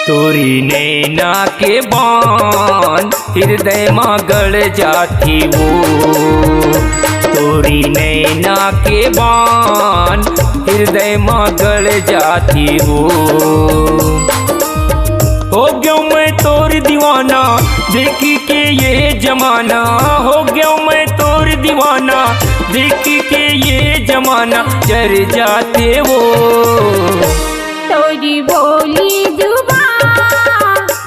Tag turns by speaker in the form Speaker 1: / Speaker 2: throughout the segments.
Speaker 1: तोरी नैना के बान हृदय में गड़ जाती वो, तोरी नैना के बान हृदय में गड़ जाती वो। हो गया मैं तोर दीवाना देखी के ये जमाना, हो गया मैं तोर दीवाना देखी के ये जमाना, जर जाते वो।
Speaker 2: तोरी बोली जुबान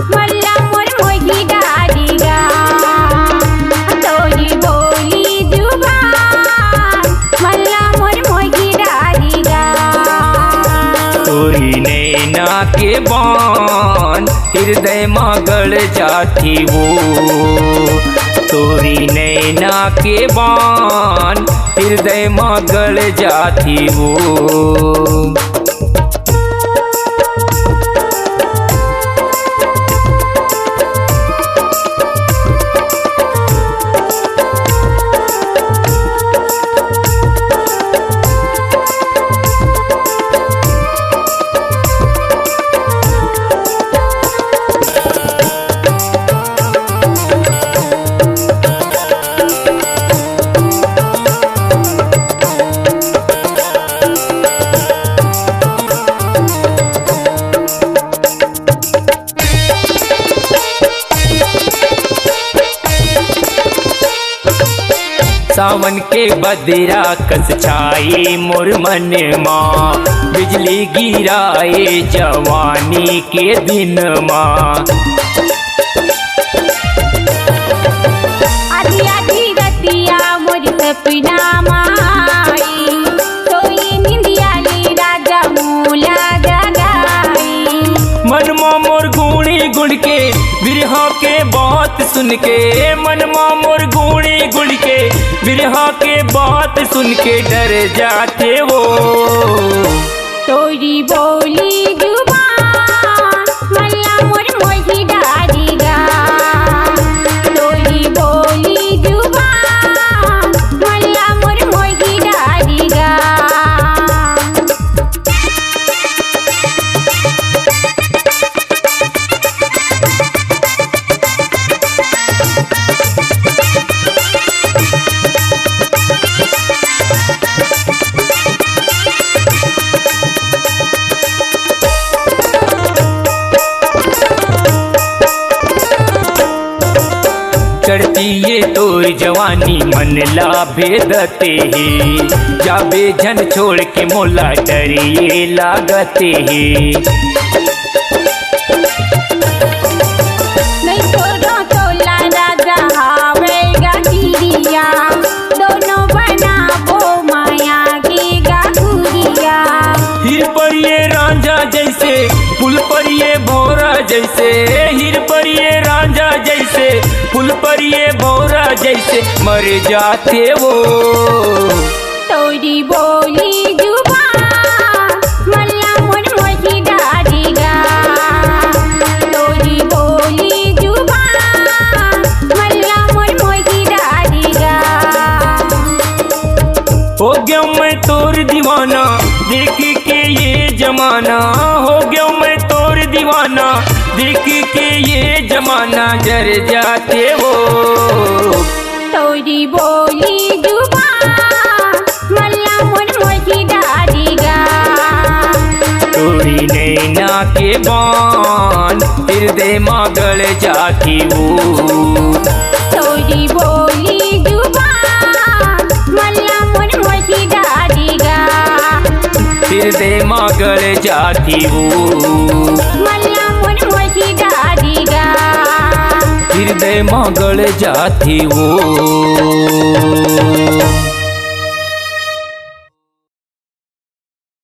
Speaker 2: मल्ला मोर मोही डारीगा, तोरी बोली जुबान मल्ला मोर मोही डारीगा।
Speaker 1: तोरी नैना के बान हृदय में गड़ जाती वो, तोरी नैना के बान हृदय में गड़ जाती वो। सावन के बदरा कस छाई मोर मन माँ, बिजली गिराए जवानी के दिन माँ।
Speaker 2: आधी आधी रतिया मोर सपना माई, सोई निंदियाली राजा मूला जगाई।
Speaker 1: मन माँ मोर गुणी गुण के बिरहा के बात सुन के, मन माँ मोर गुणी गुण के बिरहा के बात सुन के डर जाते वो।
Speaker 2: तोरी बोली जुबान मल्ला मोर मोही डारीगा, तोरी बोली जुबान मल्ला मोर मोही डारीगा।
Speaker 1: चढ़ती ये तोर जवानी मन ला भेदते ही, जाबे जन छोड़ के मोला डरिए लागते ही।
Speaker 2: नहीं छोड़ो तोला राजा हावेगा गिरिया, दोनों बनाबो माया की गाहुरिया।
Speaker 1: हिर पर ये रांझा जैसे फूल पर ये भौरा जैसे, हिर पर ये रांझा जैसे फूल पर ये भौरा जैसे मर जाते वो।
Speaker 2: तोरी बोली जुबान मल्ला मोर मोही डारीगा, तोरी बोली जुबान मल्ला मोर मोही डारीगा।
Speaker 1: हो गया मैं तोर दीवाना देखी के ये जमाना, हो गया मैं तोर दीवाना देखी के ये जमाना, जर जाते वो।
Speaker 2: तोरी बोली जुबान मल्ला मोर मोही डारीगा,
Speaker 1: तोरी नैना के बान हृदय में गड़ जाती वो।
Speaker 2: तोरी बोली जुबान मल्ला मोर मोही डारीगा,
Speaker 1: हृदय में गड़ जाती वो।
Speaker 2: मल्ला मोर मोही डारीगा,
Speaker 1: हृदय में गड़ जाती वो।